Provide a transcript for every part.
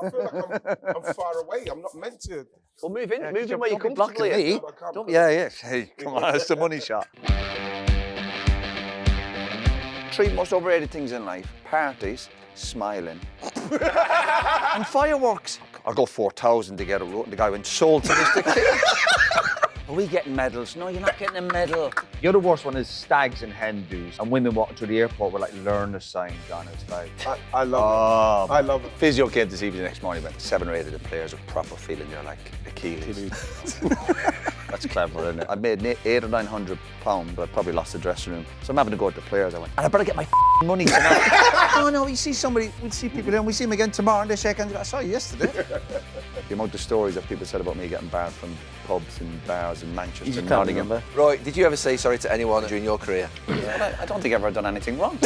I feel like I'm far away. I'm not meant to. Well, move in where you Don't be come blocking me. Hey, come on, it's the money shot. 3 most overrated things in life: parties, smiling, and fireworks. I'll go 4,000 to get a rope. The guy went sold to this. Are we getting medals? No, you're not getting a medal. The other worst one is stags and hen do's, and women walking through the airport with like learner signs on it. It's like, I love it. I love it. Physio came to see me the next morning, went 7 or 8 of the players with proper feeling. They're like Achilles. That's clever, isn't it? I made £800 or £900, but I probably lost the dressing room. So I'm having to go with the players. I went, and I better get my money tonight. Oh no, we see somebody, we see people there, and we see them again tomorrow, and they shake hands. I saw you yesterday. The amount of stories that people said about me getting barred from pubs and bars in Manchester and Nottingham. Roy, did you ever say sorry to anyone during your career? Yeah, I don't think I've ever done anything wrong.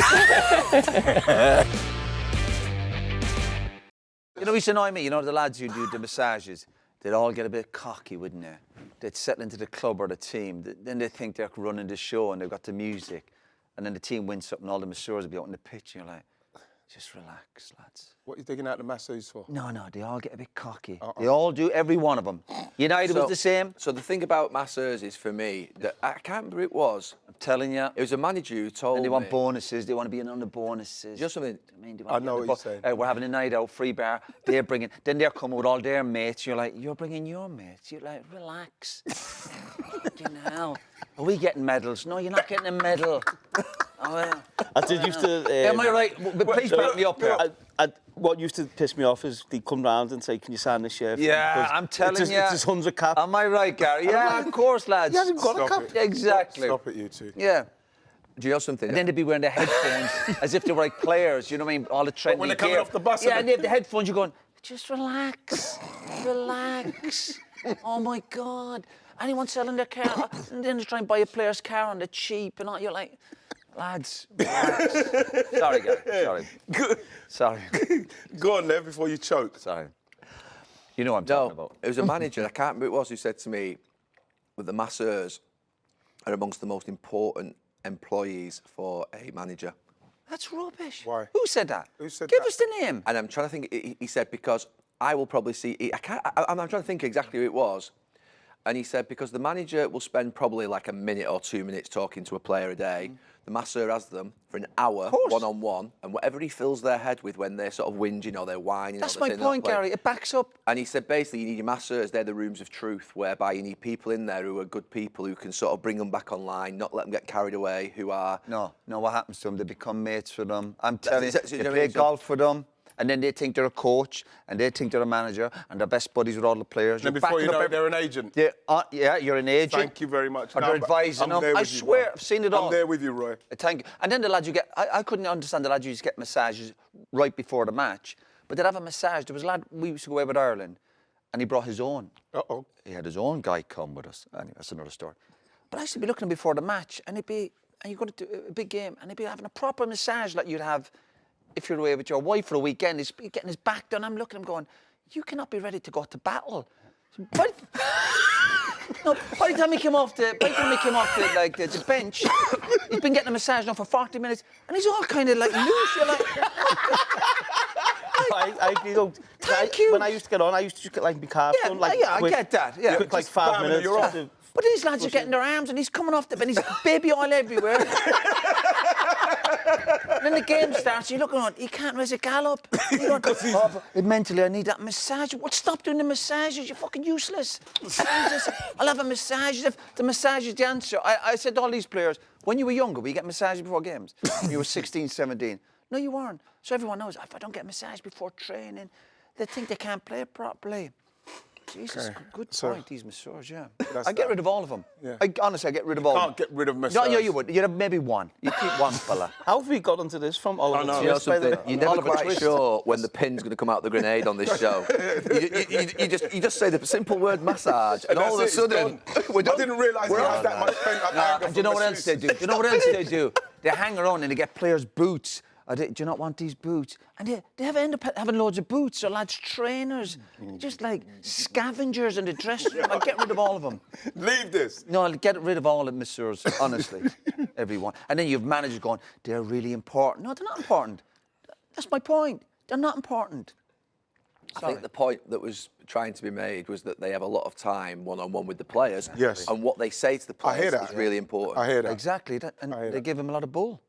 You know, it used to annoy me, you know, the lads who do the massages, they'd all get a bit cocky, wouldn't they? They'd settle into the club or the team, then they think they're running the show and they've got the music, and then the team wins something, all the masseurs will be out on the pitch, and you're like, just relax, lads. What are you taking out the masseuse for? No, they all get a bit cocky. They all do, every one of them. United was the same. So the thing about masseurs is, for me, that I can't remember who it was. I'm telling you. It was a manager who told me. And they want bonuses, they want to be in on the bonuses. Just something. I know what you're saying. We're having a night out, free bar. They're bringing, then they're coming with all their mates. You're like, you're bringing your mates. You're like, relax. Fucking hell. Are we getting medals? No, you're not getting a medal. Oh, yeah. I did used to... Am I right? But please back me up here. What used to piss me off is they come round and say, can you sign this shirt? Yeah, I'm telling you. It's his 100 cap. Am I right, Gary? Yeah, of course, lads. You haven't got a cap. Exactly. Stop it, you two. Yeah. Do you know something? And then they'd be wearing their headphones as if they were like players, you know what I mean? All the trendy when they're coming gear. off the bus. Yeah, and they have the headphones, you're going, just relax, relax. Oh my God. Anyone selling their car? And then they try and buy a player's car on the cheap and all. You're like, lads, relax. Sorry, Gary, sorry. Good. Sorry. Go on there before you choke. Sorry. You know what I'm talking about. It was a manager, I can't remember who it was, who said to me that the masseurs are amongst the most important employees for a manager. That's rubbish. Why? Who said that? Who said Give that? us the name. And I'm trying to think, he said, because I will probably see, I'm trying to think exactly who it was. And he said, because the manager will spend probably like a minute or 2 minutes talking to a player a day. The masseur has them for an hour, one-on-one, and whatever he fills their head with when they're sort of whinging or they're whining. That's or my they're point, Gary. It backs up. And he said, basically, you need your masseurs. They're the rooms of truth, whereby you need people in there who are good people who can sort of bring them back online, not let them get carried away, who are... No, what happens to them? They become mates for them. I'm telling you, you they know play golf for them, and then they think they're a coach, and they think they're a manager, and they're best buddies with all the players. And then before you know it, they're an agent. Yeah, you're an agent. Thank you very much. Or they're advising them. I swear, I've seen it all. I'm there with you, Roy. Thank you. And then the lads you get, I couldn't understand the lads who used to get massages right before the match, but they'd have a massage. There was a lad, we used to go away with Ireland, and he brought his own. Uh-oh. He had his own guy come with us. Anyway, that's another story. But I used to be looking before the match, and you're going to do a big game, and he'd be having a proper massage like you'd have if you're away with your wife for a weekend. He's getting his back done. I'm looking at him going, you cannot be ready to go to battle. But, no, by the time he came off the bench, he's been getting a massage now for 40 minutes, and he's all kind of like loose. You're like, Thank you. When I used to get on, I used to just get like my calves done. Like, I get that. Yeah, quick, like 5 minutes. You're off. But these lads are getting their arms, and he's coming off the bench. He's baby oil everywhere. And then the game starts, you're looking on, he can't raise a gallop. Mentally, I need that massage. Well, stop doing the massages, you're fucking useless. I'll have a massage. The massage is the answer. I said to all these players, when you were younger, were you get massages before games? When you were 16, 17. No, you weren't. So everyone knows, if I don't get a massage before training, they think they can't play properly. Jesus, good point, these masseurs, yeah. I get rid of all of them. Yeah. Honestly, I get rid of all of them. Can't get rid of masseurs. No, you would. You'd have maybe one. You keep one fella. How have we got onto this from Oliver? You know something? You're never quite sure when the pin's going to come out the grenade on this show. you just say the simple word massage, and all of a sudden, I didn't realise we had that much pent-up anger. Do you know what else they do? Do you know what else they do? They hang around and they get players' boots. Do you not want these boots? And they end up having loads of boots, or lads' trainers, just like scavengers in the dressing room. I'll get rid of all of them. Leave this. No, I'll get rid of all the masseurs, honestly, everyone. And then you've managers going, they're really important. No, they're not important. That's my point. They're not important. I think the point that was trying to be made was that they have a lot of time one-on-one with the players. Yes. And what they say to the I hear players that. is really important. I hear that. Exactly, and they give him a lot of bull.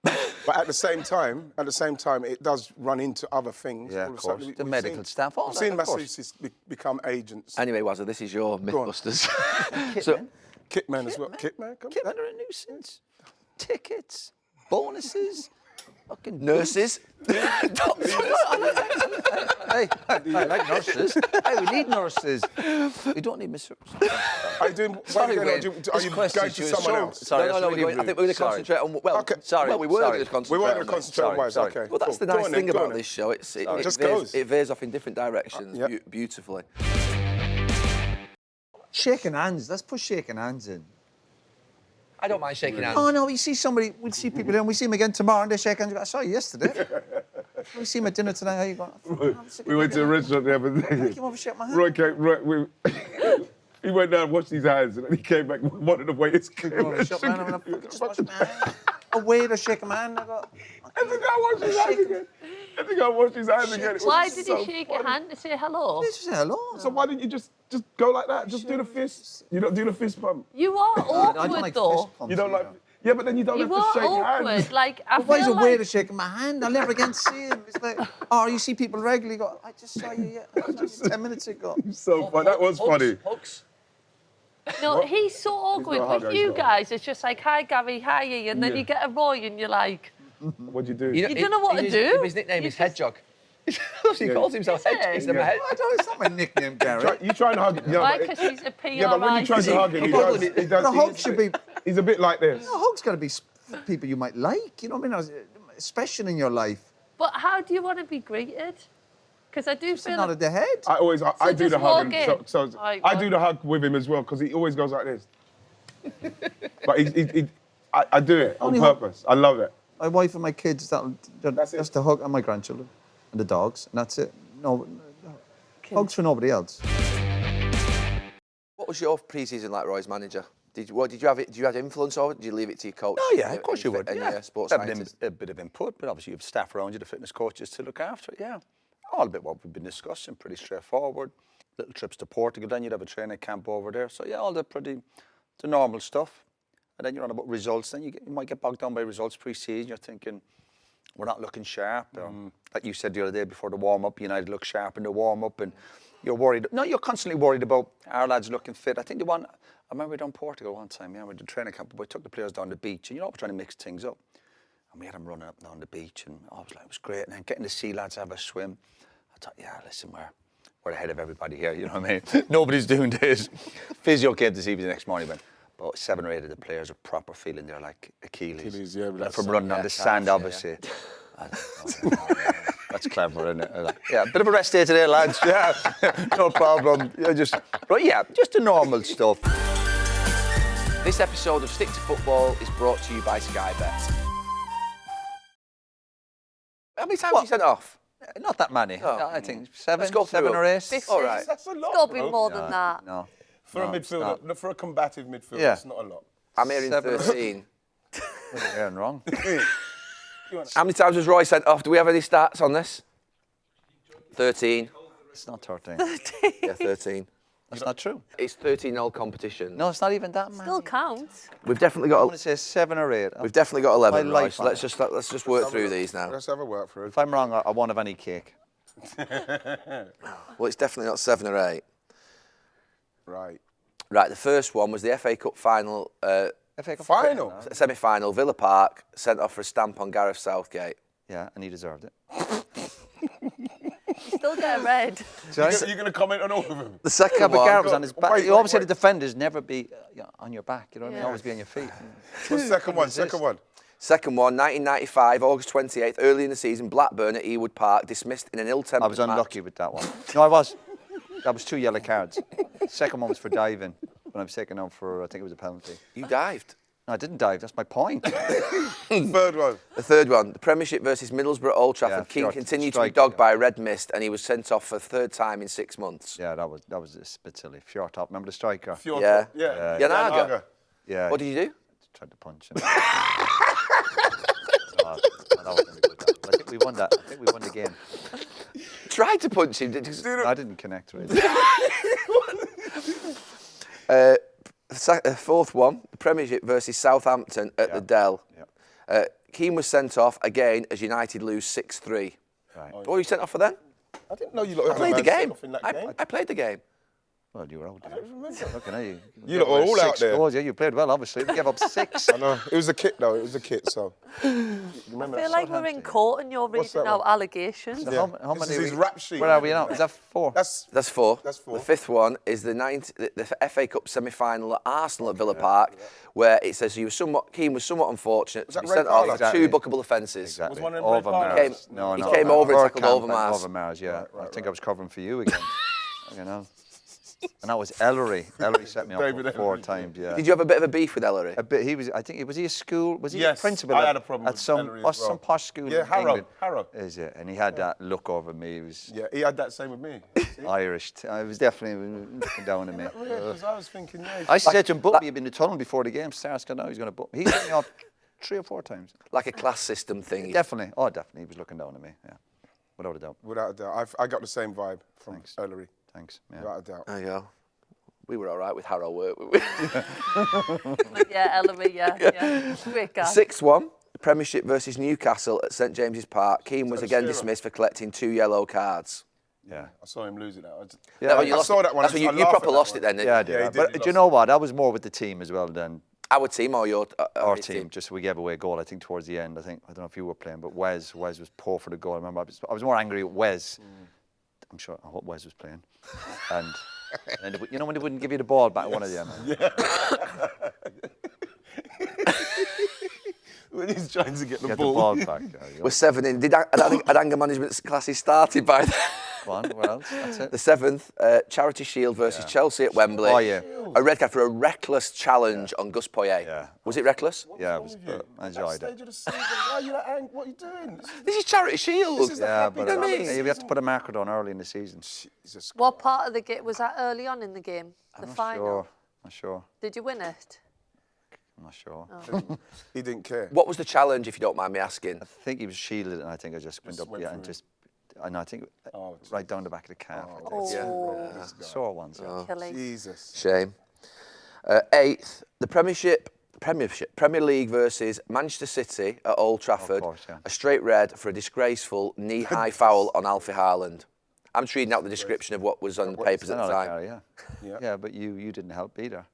But at the same time, it does run into other things. Yeah, All of a sudden, course. we've The medical seen- staff, all I've that, seen of course. masseuses become agents. Anyway, Wazza, this is your on. Mythbusters. Kitman as well. Kitman, come Kitmen are a nuisance. Tickets, bonuses, fucking Nurses. Hey, I like nurses. Hey, we need nurses. We don't need Mr. Are you doing? Sorry, Are Wayne. you This going question to to you is someone so- else? Sorry, no, that's really I think we're going to rude. concentrate on. Well, Okay. Sorry, well, we were sorry. going to We concentrate. weren't going on to this. concentrate on wives. sorry. Okay. Well, that's cool. the Go nice on then, thing go on about then. this show. It just veers, goes. it veers off in different directions Yep. beautifully. Shaking hands. Let's put shaking hands in. I don't mind shaking hands. Oh no, we see somebody, we see people here, and we see them again tomorrow, and they shake hands. I saw you yesterday. We see them at dinner tonight. How you going? We went to a restaurant the other day. Come over, shake my hand. Roy came. He went down, washed his hands, and then he came back. One of the waiters came Come over, back. shake my hand. I'm gonna fucking just wash my hand. A waiter shake my hand. I go. I think I washed his hands again. I think I washed his hands again. It was Why did so he shake your funny. hand to say hello? Just say hello. So why didn't you just go like that? Just do the fist. You don't do the fist bump. You are I don't awkward like though. fist pumps. You don't like. Yeah, but then you don't You have to are shake awkward. hands. Like I Why is a feel waiter like shaking my hand? I'll never again see him. It's like, oh, you see people regularly go, I just saw you, I saw you 10 minutes ago. So funny. That was funny. Hugs. no, he's so awkward. not a With hugger, you he's not. guys, it's just like hi Gary, hi, and then you get a Roy and you're like, What'd you do? You don't know what to do? His nickname You is just- Hedgehog. he calls himself Is it? Hedgehog. He's never I don't, it's not my nickname, Gary. You try and hug. Yeah, why? but Because he's a PRI. yeah, but when you try to hug him, he does. He does. The hug should be, He's a bit like this. a hug's got to be people you might like, you know what I mean? Special in your life. But how do you want to be greeted? Because I do Just feel nod like at the head. I do just the hug. walk And in. so Right, I do well. the hug with him as well because he always goes like this. But I do it on Only hug. purpose. I love it. My wife and my kids, that's it. the hug, and my grandchildren, and the dogs, and that's it. No, hugs for nobody else. What was your pre-season like, Roy's manager? Did you have influence over it? Did you leave it to your coach? Oh, yeah, of course you would. And Yeah. your sports Having scientist? a bit of input, but obviously you have staff around you, the fitness coaches to look after it, yeah. All a bit what we've been discussing, pretty straightforward. Little trips to Portugal, then you'd have a training camp over there. So, yeah, all the normal stuff. And then you're on about results, then you might get bogged down by results pre-season. You're thinking, we're not looking sharp. Like you said the other day before the warm-up, United look sharp in the warm-up, and you're worried. No, you're constantly worried about our lads looking fit. I remember we done Portugal one time, yeah, we did training camp, but we took the players down the beach, and we're trying to mix things up. And we had them running up and down the beach, and I was like, it was great. And then getting to see lads have a swim, I thought, yeah, listen, we're ahead of everybody here, you know what I mean? Nobody's doing this. Physio came to see me the next morning, but about 7 or 8 of the players are proper feeling they're like Achilles. Yeah, but And that's from running on the sand, obviously. That's clever, isn't it? Yeah, a bit of a rest day today, lads. Yeah, no problem. Just the normal stuff. This episode of Stick to Football is brought to you by Sky Bet. How many times have you sent off? Not that many. Oh. I think 7, Let's go through 7 or 8. 50. All right. That's a lot. It's got to be bro. more than that. No. For a No, it's midfielder, for a combative midfielder, Yeah. it's not a lot. I'm hearing 7. 13. You're hearing wrong. How many times was Roy sent off? Do we have any stats on this? 13. It's not 13. Yeah, 13. That's not true. It's 13 all competition. No, it's not even that many. Still counts. We've definitely I got. want to say 7 or 8. We've definitely got 11. My Roy, life so on let's just work through these now. Let's have a work through. If I'm wrong, I won't have any cake. Well, it's definitely not 7 or 8. Right. Right, the first one was the FA Cup final, FA Cup Final. semi-final, Villa Park, sent off for a stamp on Gareth Southgate. Yeah, and he deserved it. You still get a red. You're going to comment on all of them? The second Yeah, but one. Gareth was on his back. Wait, you always say wait. the defenders never be on your back. You know what I mean? Yeah. Always be on your feet. What's the second one? Second one. Second one, 1995, August 28th, early in the season, Blackburn at Ewood Park, dismissed in an ill-tempered I was unlucky with that one. No, I was. That was 2 yellow cards. Second one was for diving when I was taken out for, I think it was a penalty. You dived. No, I didn't dive. That's my point. Third one. The third one, the Premiership versus Middlesbrough Old Trafford. Yeah, King short continued to be strike, dogged yeah. by a red mist, and he was sent off for the third time in 6 months. Yeah, that was a bit silly. Fjord top. Remember the striker? Yeah. Yeah. Janaga. Yeah. What did you do? Tried to punch him. No, that wasn't a good one. I think we won that. I think we won the game. tried to punch him. I didn't connect really. Fourth one, the Premiership versus Southampton at the Dell. Keane was sent off again as United lose 6-3. Right. What were you sent off for then? I didn't know you lot I played the game. in that game. I played the game. Well, you were out there. Looking at you. You lot were all out there. Goals, yeah, you played well, obviously. We gave up 6. I know. It was a kit, though. It was a kit, so. Remember I feel that? like we're in court and you're What's reading that out one? allegations. So how This many? is his rap sheet. Where are we now? Is that 4? That's 4. That's 4. The 5th one is the FA Cup semi-final at Arsenal at Villa Park, where it says Keane was somewhat unfortunate to that be red sent card? off for Exactly. 2 bookable offences. Exactly. Was one of them red cards? He came over and tackled Overmars. Overmars. Overmars, yeah. I think I was covering for you again. You know. And that was Ellery. Ellery set me David up 4 Ellery. times, yeah. Did you have a bit of a beef with Ellery? A bit, I think, was he a school? Was he Yes, a principal? I had a problem at with some, Ellery as well. some posh school Yeah, in Harrow. England. Harrow. Is it? And he had that look over me. He was Yeah, he had that same with me. Irish. I was definitely looking down at me. Because I was thinking, yeah. I said to him, book me in the tunnel before the game starts. I know he's going to book me. He sent me off 3 or 4 times. Like a class system thing. Definitely. Oh, definitely. He was looking down at me. Yeah, without a doubt. Without a doubt. I got the same vibe from Thanks. Ellery. Thanks. Yeah. Without a doubt. There you go. We were all right with Harrow, weren't we? Yeah, Ellery, yeah. Great guy. 6th one, the Premiership versus Newcastle at St James's Park. Keane was again Shearer? dismissed for collecting 2 yellow cards. Yeah. I saw him lose it now. Yeah, well, you I lost saw it. that one. That's what I you laughed proper at that lost one. it then, didn't Yeah, I you? did. Yeah, he did, But he do you lost know what? I was more with the team as well than Our team or your our his team. Just we gave away a goal, I think, towards the end. I don't know if you were playing, but Wes was poor for the goal. I remember I was more angry at Wes. I'm sure, I hope Wes was playing. And you know when they wouldn't give you the ball back, one of them. When he's trying to get the Get ball. the ball back. There you go. We're 7 in. Had anger management classes started by then? Go on, what else? That's it. The 7th, Charity Shield versus Chelsea at Wembley. Oh, yeah. A red card for a reckless challenge on Gus Poyet. Yeah. Was it reckless? Yeah, it was, I enjoyed Stage it. of the season. Why are you that angry? What are you doing? This is Charity Shield. Yeah, happy but You know what I mean? you have to put a marker on early in the season. Jesus. What part of the game was that early on in the game? The final. Not sure. Did you win it? I'm not sure. He didn't care. What was the challenge, if you don't mind me asking? I think he was shielded, and I think I just went up, went and through. just, and I think right down the back of the calf. I think. Oh, Sore ones. Yeah. killing. Jesus. Shame. 8th, the Premier League versus Manchester City at Old Trafford. course, yeah. A straight red for a disgraceful knee-high foul on Alfie Haaland. I'm just reading out the description of what was on the papers at the Another time. carry, Yeah. yeah, but you didn't help either.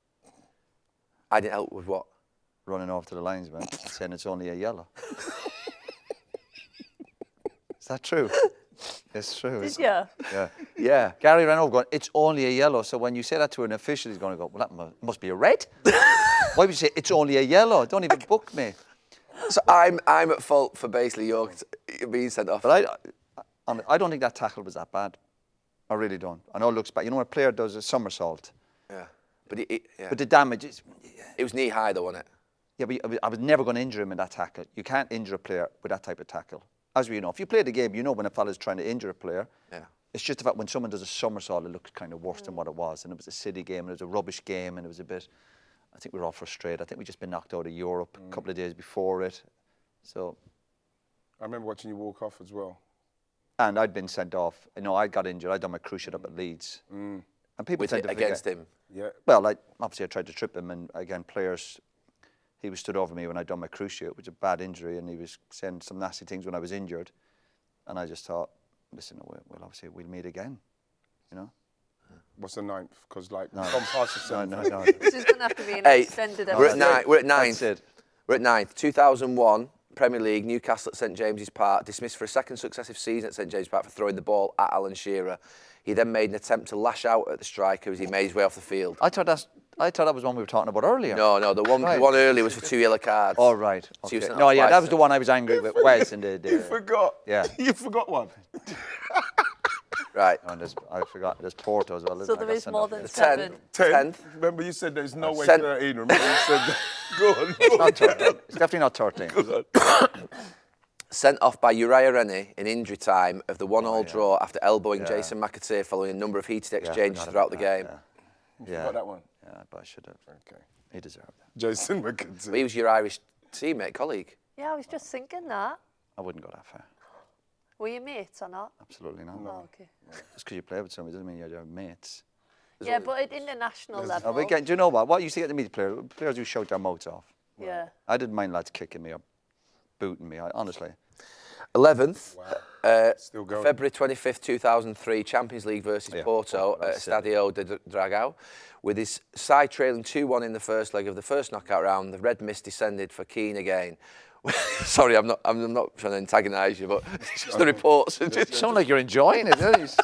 I didn't help with what? Running off to the linesman and saying it's only a yellow. Is that true? It's true. Did isn't you? it? Yeah. Yeah. Gary ran over going, it's only a yellow. So when you say that to an official, he's going to go, well, that must be a red. Why would you say it's only a yellow? Don't even book me. So I'm at fault for basically your being sent off. But I don't think that tackle was that bad. I really don't. I know it looks bad. You know when a player does a somersault, Yeah. But but the damage is... it was knee-high though, wasn't it? Yeah, but I was never going to injure him in that tackle. You can't injure a player with that type of tackle. As we know, if you play the game, you know when a fella's trying to injure a player. Yeah. It's just the fact when someone does a somersault, it looks kind of worse than what it was. And it was a City game, and it was a rubbish game, and it was a bit... I think we were all frustrated. I think we'd just been knocked out of Europe a couple of days before it. So... I remember watching you walk off as well. And I'd been sent off. You know, I got injured. I'd done my cruciate up at Leeds. And people With tend to against forget. him. Yeah. Well, obviously I tried to trip him, and again, players, he was stood over me when I'd done my cruciate, which was a bad injury, and he was saying some nasty things when I was injured. And I just thought, listen, well, obviously we'll meet again, you know? What's the 9th? Because like, gone past the 7th. No. This is going to have to be an 8th. extended We're at episode. 9th. We're at That's 9th. it. We're at 9th. 2001, Premier League, Newcastle at St James's Park, dismissed for a second successive season at St James's Park for throwing the ball at Alan Shearer. He then made an attempt to lash out at the striker as he made his way off the field. I thought that was one we were talking about earlier. No, the one earlier was for 2 yellow cards. Oh, right. So you Okay. sent No, off yeah, twice that was then. the one I was angry with Wes in the... You forgot. Yeah. You forgot one. Right. Oh, and I forgot, there's Porto as well. So isn't there I got is sent more off, than yeah. 7. 10th. 10th. Remember you said there's no way Sent- 13. Remember you said that. Go on. Not 13. It's definitely not 13. Sent off by Uriah Rennie in injury time of the 1-1 draw after elbowing Jason McAteer following a number of heated exchanges throughout the game. Yeah. Got that one. Yeah, but I should have. Okay. He deserved that. Jason But McAtee. he was your Irish teammate, colleague. Yeah, I was just thinking that. I wouldn't go that far. Were you mates or not? Absolutely not. Oh, okay. Just because you play with somebody doesn't mean you're mates. Yeah, but at international level. But again, do you know what used to get to meet players who shout their mouths off. Yeah. I didn't mind lads kicking me or booting me, honestly. 11th, Still going. February 25th, 2003, Champions League versus Porto at Stadio de Dragao. With his side trailing 2-1 in the first leg of the first knockout round, the red mist descended for Keane again. Sorry, I'm not trying to antagonise you, but it's just the reports. Sound like you're enjoying it, don't you? It's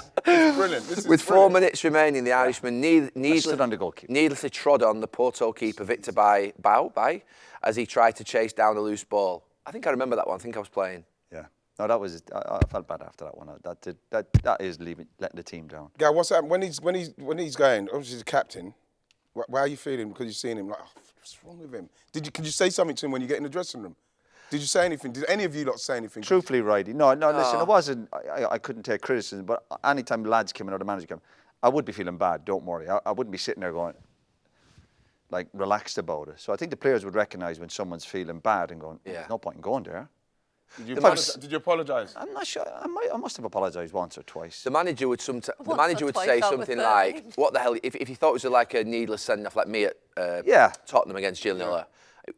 brilliant. This is With 4 minutes remaining, the Irishman stood on the goalkeeper. needlessly trod on the Porto keeper Victor Bau as he tried to chase down a loose ball. I think I remember that one. I think I was playing. Yeah. No, that was. I felt bad after that one. That is letting the team down. Guy, what's happening when he's going? Obviously, he's the captain. Why are you feeling? Because you're seeing him like, oh, what's wrong with him? Could you say something to him when you get in the dressing room? Did you say anything? Did any of you lot say anything? Truthfully, Righty, no. Listen, it wasn't. I couldn't take criticism, but anytime lads came in or the manager came, I would be feeling bad. Don't worry, I wouldn't be sitting there going, like, relaxed about it. So I think the players would recognise when someone's feeling bad and going, there's no point in going there. Did you apologise? I'm not sure. I must have apologised once or twice. The manager would say twice out something with like, "What the hell?" If he thought it was like a needless send off, like me at Tottenham against Gillingham,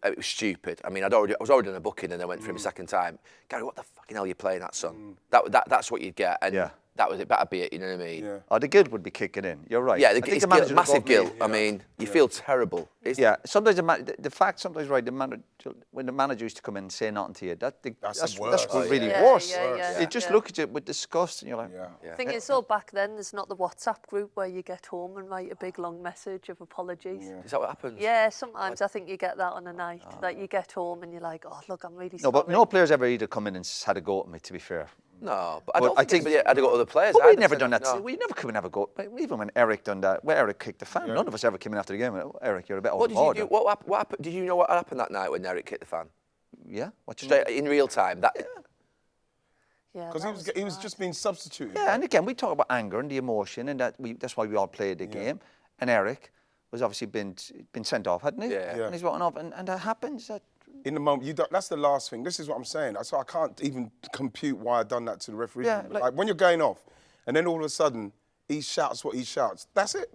it was stupid. I mean, I was already on a booking and I went for him a second time. Gary, what the fucking hell are you playing at, son? That's what you'd get, and that was it. That'd be it. You know what I mean? Yeah. Oh, the guilt would be kicking in. You're right. Yeah, it's massive guilt. I mean, you feel terrible. Sometimes the fact, sometimes right, when the manager used to come in and say nothing to you, that's really worse. They just look at you with disgust, and you're like, I think it's all back then. There's not the WhatsApp group where you get home and write a big long message of apologies. Yeah. Is that what happens? Yeah, sometimes I think you get that on a night. Like you get home and you're like, oh look, I'm really sorry. No, but no players ever either come in and had a go at me. To be fair. No, but I think anybody had to go to other players. But we'd never done that. No. We never come and have a go. Even when Eric done that, where Eric kicked the fan, none of us ever came in after the game. Oh, Eric, you're a bit out of order. What happened? Did you know what happened that night when Eric kicked the fan? Yeah. Straight in real time. Yeah, because he was just being substituted. Yeah, and again, we talk about anger and the emotion, and that's why we all played the game. And Eric was obviously been sent off, hadn't he? Yeah. And he's walking off, and that happens. In the moment, that's the last thing. This is what I'm saying. So I can't even compute why I done that to the referee. Yeah, like when you're going off, and then all of a sudden he shouts what he shouts. That's it.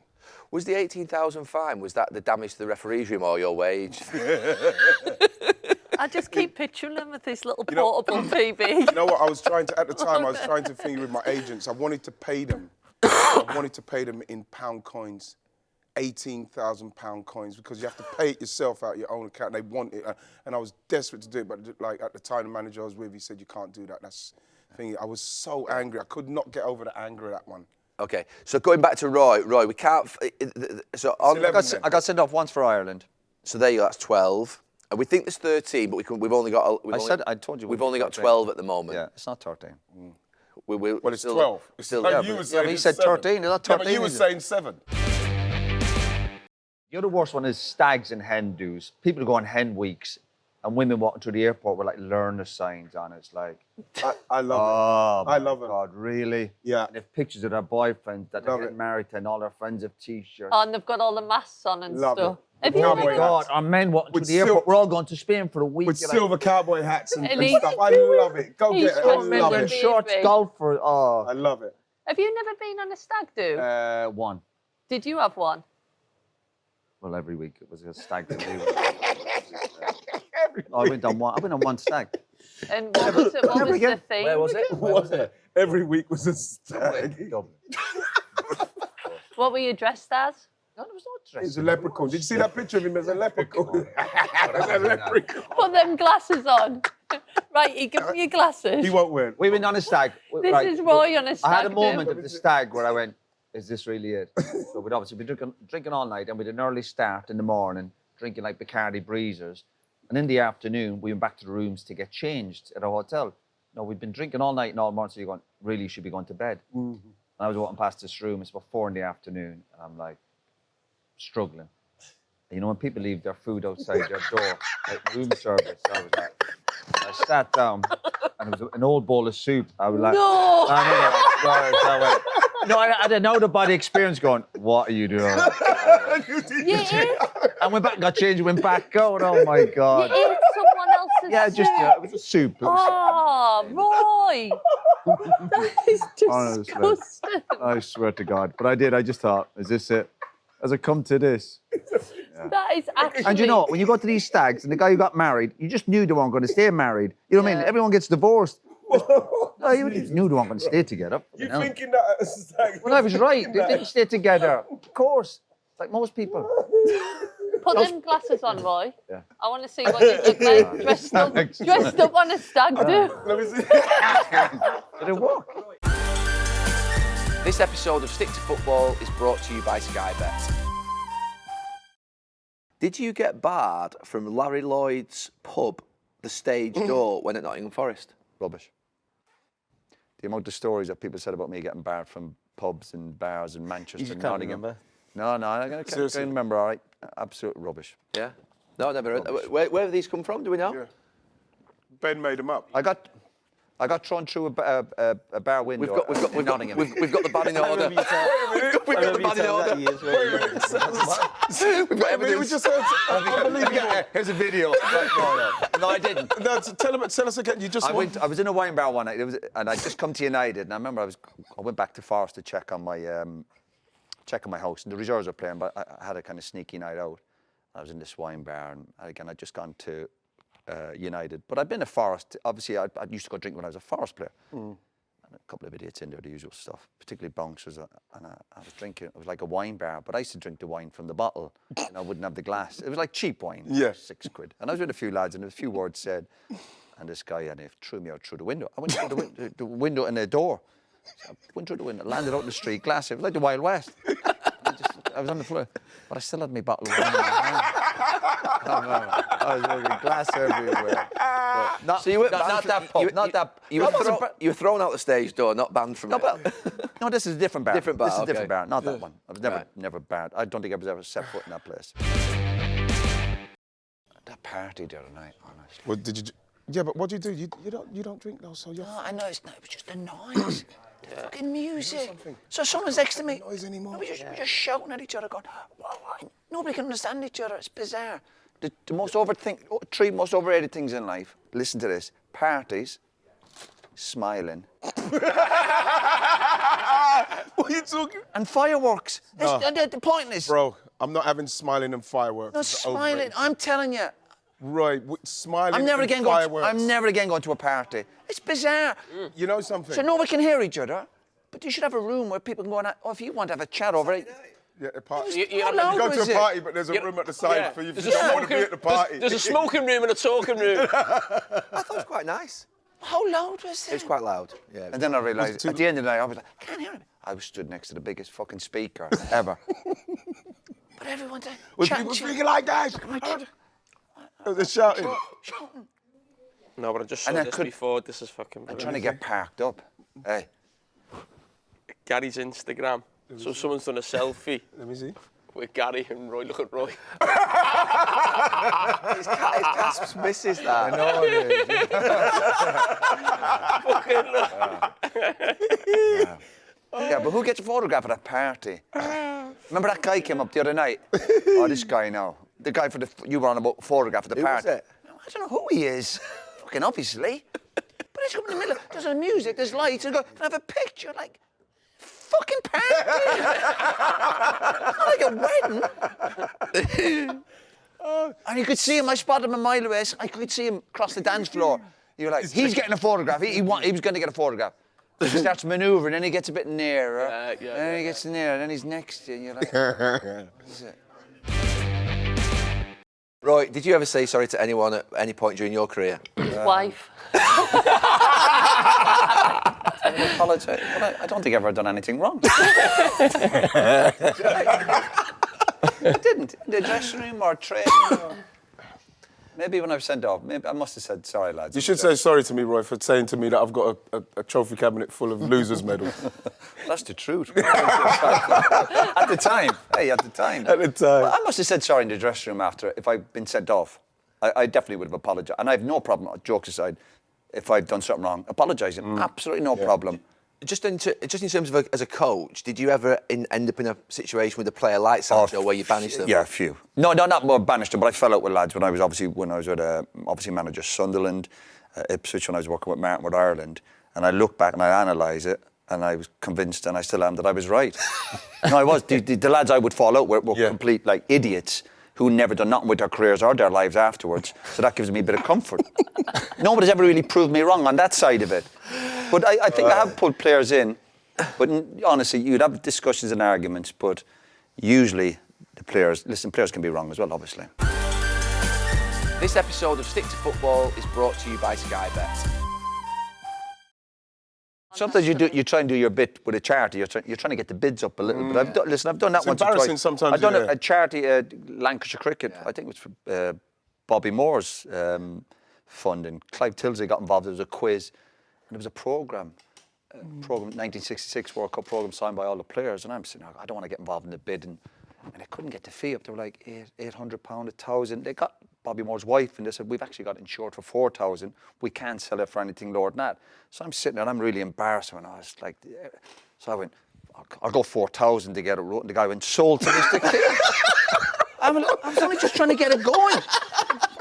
Was the 18,000 fine? Was that the damage to the referee's room or your wage? I just keep picturing him with this little portable TV. You know what? At the time, I was trying to think with my agents. I wanted to pay them. I wanted to pay them in pound coins. 18,000 pound coins, because you have to pay it yourself out of your own account. They want it, and I was desperate to do it, but like at the time the manager I was with, he said you can't do that. That's the thing. I was so angry. I could not get over the anger of that one. Okay, so going back to Roy, we can't. I got sent off once for Ireland. So there you go. That's 12. And we think there's 13, but we've only got. I told you we've only got 12 at the moment. Yeah, it's not 13. Well, it's 12. Still, like you were saying he said 13. Not 13. But you were saying 7. The other worst one is stags and hen do's. People go on hen weeks, and women walking through the airport with like learner signs on it. It's like, I love it. I love it. God, really? Yeah. And they have pictures of their boyfriends that they're getting married to, and all their friends have T-shirts. Oh, and they've got all the masks on and Love stuff. it. Have you Oh ever my God! Our men walking through With the airport. We're all going to Spain for a week. With You're silver cowboy hats and Elite. stuff. I love it. Go get it. I love men in it. shorts, golfers. Oh, I love it. Have you never been on a stag do? one. Did you have one? Well, every week it was a stag do. I went on one stag. And what was it? What was the theme? Where was it? Every week was a stag. What were you dressed as? No, there was no dress. He's a leprechaun. Did you see that picture of him as a leprechaun? That's a leprechaun. Put them glasses on. Right, you give me your glasses. He won't win. We went on a stag. This is Roy on a stag. I had a moment do. at the stag where I went, is this really it? So we'd obviously been drinking all night, and we had an early start in the morning, drinking like Bacardi breezers. And in the afternoon, we went back to the rooms to get changed at a hotel. No, we'd been drinking all night and all morning, so you're going, really, you should be going to bed. Mm-hmm. And I was walking past this room, it's about 4 in the afternoon, and I'm like, struggling. And you know, when people leave their food outside their door, like room service, I was like, I sat down, and it was an old bowl of soup. I was like, No! No, I had an out-of-body experience going, what are you doing? You ate? I went back, got changed, went back out. Oh, my God. You ate someone else's Yeah, soup? just, it was a soup. Oh, Roy! That is Honestly. disgusting. I swear to God. But I did. I just thought, is this it? Has it come to this? That is actually. And you know, when you go to these stags and the guy who got married, you just knew they weren't going to stay married. You know what I mean? Yeah. Everyone gets divorced. No, you just knew they weren't going to stay together. You know. thinking that at a stag? Well, I was right. They didn't stay together. Of course. Like most people. Put them glasses on, Roy. Yeah. I want to see what you look like dressed up on a stag do. Let me see. Did it work? This episode of Stick to Football is brought to you by Sky Bet. Did you get barred from Larry Lloyd's pub, the stage door, when at Nottingham Forest? Rubbish. The amount of stories that people said about me getting barred from pubs and bars in Manchester and Nottingham. remember? No, I can't remember, all right. Absolute rubbish. Yeah. No, I never heard. Where have these come from? Do we know? Yeah. Ben made them up. I got thrown through a bar window in Nottingham. We've got the band in order. We've got the band in order. We've got evidence. Here's a video. No, I didn't. No, tell us again. You just I was in a wine bar one night, and I'd just come to United, and I remember I went back to Forest to check on my house, and the reserves were playing, but I had a kind of sneaky night out. I was in this wine bar, and again, I'd just gone to United, but I'd been at Forest. Obviously, I used to go drink when I was a Forest player. And a couple of idiots in there, the usual stuff, particularly bouncers, and I was drinking. It was like a wine bar, but I used to drink the wine from the bottle, and I wouldn't have the glass. It was like cheap wine, Yeah. £6. And I was with a few lads, and a few words said, and this guy, and he threw me out through the window. I went through the window and the door. So I went through the window, landed out in the street, glass. It was like the Wild West. I was on the floor, but I still had my bottle of wine in my hand. I was looking glass everywhere. But not, So you were not that pub, not that. You were thrown out the stage door, not banned from it. No, this is a different bar. Different bar, This is a okay. different bar, not that one. I was Right. never barred. I don't think I was ever set foot in that place. That party the other night, honestly. Well, did you? Yeah, but what do? You don't drink though, so you're. No, I know it was just the noise. The fucking music. So someone's next to me. Noise anymore. We're just shouting at each other, going, whoa. Nobody can understand each other. It's bizarre. The three most overrated things in life. Listen to this: parties, smiling, What are you talking? And fireworks. The point is, Bro, I'm not having smiling and fireworks. no It's smiling. overrated. I'm telling you. Right, smiling I'm never and again fireworks. going to a party. It's bizarre. You know something? So nobody can hear each other. But you should have a room where people can go and, if you want to have a chat over it. Yeah, a party. How You loud go was to a it? party, but there's a room at the side for you if you don't want to be at the party. There's a smoking room and a talking room. I thought it was quite nice. How loud was It was it? quite loud. Yeah. and then I realised too- at the end of the night I was like, I can't hear him. I was stood next to the biggest fucking speaker ever. But everyone's Was chatting people to you. speaking like that? They're shouting. Shouting. No, but I just saw And I this could- before. This is fucking I'm brilliant. trying to get parked up. Hey, Gary's Instagram. So someone's done a selfie Let me see. with Gary and Roy. Look at Roy. His casp's misses that. I know it is. Yeah, but who gets a photograph at a party? Remember that guy came up the other night? Oh, this guy now. The guy you were on about photograph at the Who was party. it? I don't know who he is. Fucking obviously. But it's in the middle. There's music, there's lights, and go, can I have a picture? Like, fucking party. It's not like a wedding. And you could see him, I spotted him a mile away. I could see him across the dance floor. You're like, he's getting a photograph. He was going to get a photograph. So he starts manoeuvring, then he gets a bit nearer. Then he gets nearer, then he's next to you, and you're like, what is it? Roy, did you ever say sorry to anyone at any point during your career? His wife. Apologise. Well, I don't think I've ever done anything wrong. I didn't. In the dressing room or training. Maybe when I was sent off, maybe I must have said sorry, lads. You should say sorry to me, Roy, for saying to me that I've got a trophy cabinet full of losers' medals. That's the truth. At the time. Hey, at the time. At the time. Well, I must have said sorry in the dressing room after. If I'd been sent off, I definitely would have apologised. And I have no problem, jokes aside, if I've done something wrong, apologising. Absolutely no problem. Just in terms of as a coach, did you ever end up in a situation with a player like Sancho where you banished them? Yeah, a few. No, not more banished them, but I fell out with lads when I was with obviously manager Sunderland, Ipswich when I was working with Martin with Ireland. And I look back and I analyse it, and I was convinced, and I still am, that I was right. No, I was. The lads I would fall out were complete like idiots who never done nothing with their careers or their lives afterwards. So that gives me a bit of comfort. Nobody's ever really proved me wrong on that side of it. But I think I have put players in. But honestly, you'd have discussions and arguments, but usually the players can be wrong as well, obviously. This episode of Stick to Football is brought to you by Sky Bet. Sometimes you try and do your bit with a charity. You're trying to get the bids up a little bit. I've done that It's once or twice. embarrassing sometimes, I've done yeah. a charity, Lancashire Cricket. I think it was for Bobby Moore's fund, and Clive Tilsley got involved. There was a quiz, and there was a programme, 1966 World Cup programme signed by all the players. And I'm saying, I don't want to get involved in the bid, and I couldn't get the fee up. They were like £800, £1,000. They got Bobby Moore's wife, and they said, we've actually got insured for 4,000. We can't sell it for anything lower than that. So I'm sitting there, and I'm really embarrassed. And I was like, so I went, I'll go 4,000 to get it wrote. And the guy went, sold to Mr. King. I was only just trying to get it going.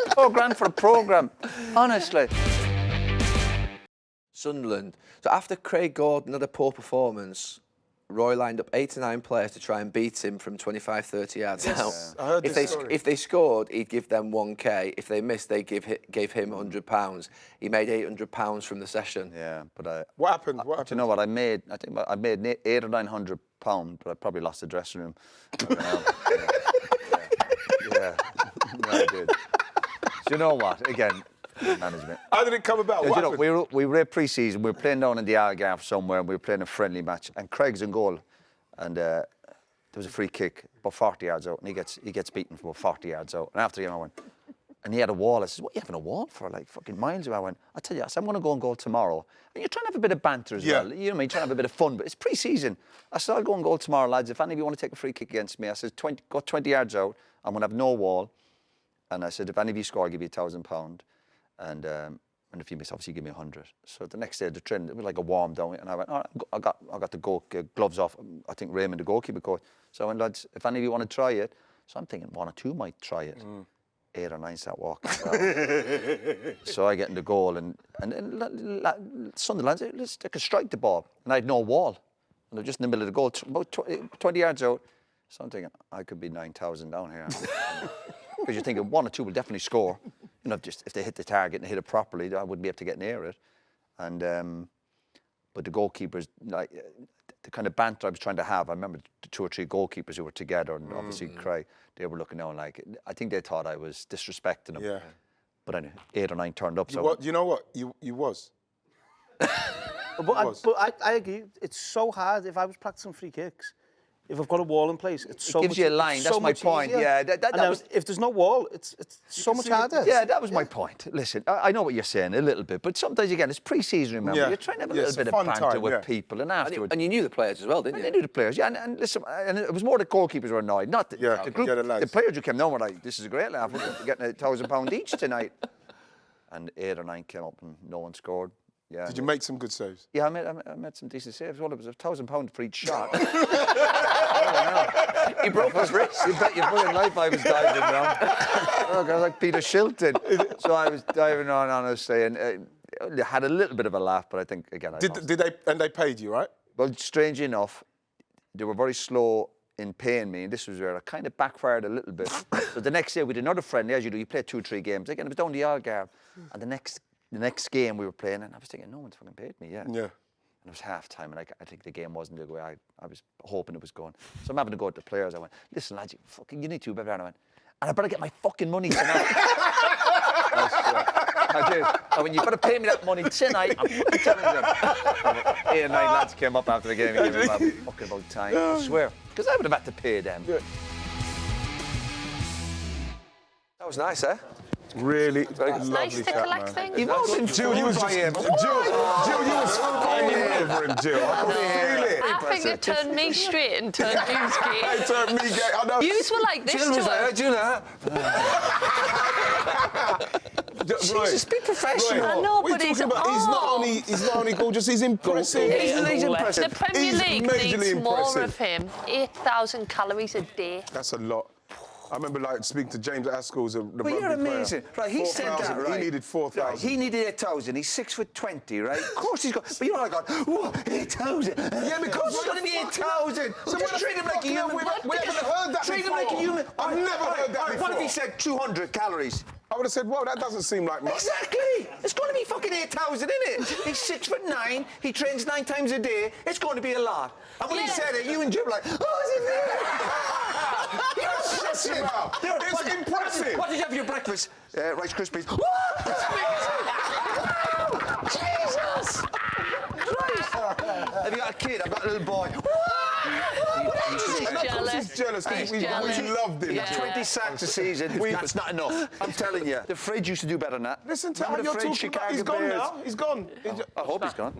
£4,000 for a programme, honestly. Sunderland. So after Craig Gordon had a poor performance, Roy lined up 8 to 9 players to try and beat him from 25, 30 yards out. I heard this story. If they scored, he'd give them 1k. If they missed, they gave him £100. He made £800 from the session. Yeah, but What happened? Do you know what I made? I think I made £800 or £900, but I probably lost the dressing room. Yeah, no, I did. Do you know what? Again, management. How did it come about? What happened? We were at pre-season. We were playing down in the Algarve somewhere, and we were playing a friendly match. And Craig's in goal, and there was a free kick about 40 yards out, and he gets beaten from about 40 yards out. And after the game, I went, and he had a wall. I said, "What are you having a wall for? Like fucking miles away." I went, "I tell you, I said, I'm going to go and goal tomorrow." And you're trying to have a bit of banter as well. You know what I mean? Trying to have a bit of fun, but it's pre-season. I said, "I'll go and goal tomorrow, lads. If any of you want to take a free kick against me," I said, "Go 20 yards out. I'm going to have no wall." And I said, "If any of you score, I'll give you £1,000. And if you miss, obviously, give me 100. So the next day, the training, it was like a warm down. And I went, all right, I got the gloves off. I think Raymond, the goalkeeper, coach. So I went, lads, if any of you want to try it. So I'm thinking 1 or 2 might try it. 8 or 9 start walking. So I get in the goal, and Sunderland, let's take a strike the ball. And I had no wall. And they're just in the middle of the goal, about 20 yards out. So I'm thinking, I could be 9,000 down here. Because you're thinking 1 or 2 will definitely score. You know, just if they hit the target and hit it properly, I wouldn't be able to get near it. And but the goalkeepers, like the kind of banter I was trying to have, I remember the 2 or 3 goalkeepers who were together, and obviously Craig, they were looking down like, I think they thought I was disrespecting them. Yeah. But anyway, 8 or 9 turned up. You know what? You was. But I agree. It's so hard. If I was practicing free kicks, if I've got a wall in place, it's so gives much, you a line. That's so my much point. easier. Yeah, that and was, if there's no wall, it's so much harder. Yeah, that was my point. Listen, I know what you're saying a little bit, but sometimes, again, it's pre-season, remember? You're trying to have a little bit of banter with people, and afterwards... And you knew the players as well, didn't you? I knew the players, yeah. And listen, and it was more the goalkeepers were annoyed, not the group. The players who came down were like, this is a great laugh, we're getting £1,000 each tonight. And 8 or 9 came up and no one scored. Yeah. Did you make some good saves? Yeah, I made some decent saves. Well, it was £1,000 for each shot. He broke his wrist. You bet your fucking life I was diving down. I was like Peter Shilton. So I was diving on, honestly, and had a little bit of a laugh, but I think, again, I lost. Did they, and they paid you, right? Well, strangely enough, they were very slow in paying me, and this was where I kind of backfired a little bit. So the next day, we did another friendly, as you do, you play 2 or 3 games. Again, it was down the Algarve, and the next game we were playing, and I was thinking, no one's fucking paid me yet. Yeah. And it was half-time, and I think the game wasn't the way I was hoping it was going. So I'm having to go to the players. I went, listen, lads, you need to, blah. And I went, and I better get my fucking money tonight. I did. I went, you better pay me that money tonight. I'm fucking telling them. 8 or 9 lads came up after the game and gave me about time. I swear. Because I would have had to pay them. Yeah. That was nice, eh? Really It's nice to collect things. He wasn't Jill, you was just... Jill, you was falling over him, Jill. I could feel it. I think it turned me straight and turned you's gay. It turned me gay. I know. Yous were like this Jill was to like, us. do you know that? Jesus, be professional. I know, What are but you he's talking about? He's not only gorgeous, he's impressive. He's impressive. The Premier He's League majorly needs more impressive. of him. 8,000 calories a day. That's a lot. I remember like speaking to James Askell's the But rugby you're player. amazing. Right, he said that, 4,000. right? He needed 4,000. Right, he needed 8,000. He's 6'20", right? Of course he's got... But you're all going, whoa, 8,000. Yeah, because it's going to be 8,000. So just treat him like a human. We haven't heard that Treat him before. like a human. I've never heard that before. What if he said 200 calories? I would have said, well, that doesn't seem like much. Exactly. It's going to be fucking 8,000, isn't it? He's 6'9". He trains 9 times a day. It's going to be a lot. And when he said it, you and Jim were like, oh, is it there? You're obsessive. It's impressive. What did you have for your breakfast? Rice Krispies. Jesus! Christ! Have you got a kid? I've got a little boy. He's jealous. He's jealous because we loved him. Yeah. 20 sacks a season. That's not enough. I'm telling you. The fridge used to do better than that. Listen to Remember how the you're fridge, talking about. Chicago He's gone Bears? now. He's gone. I hope he's gone.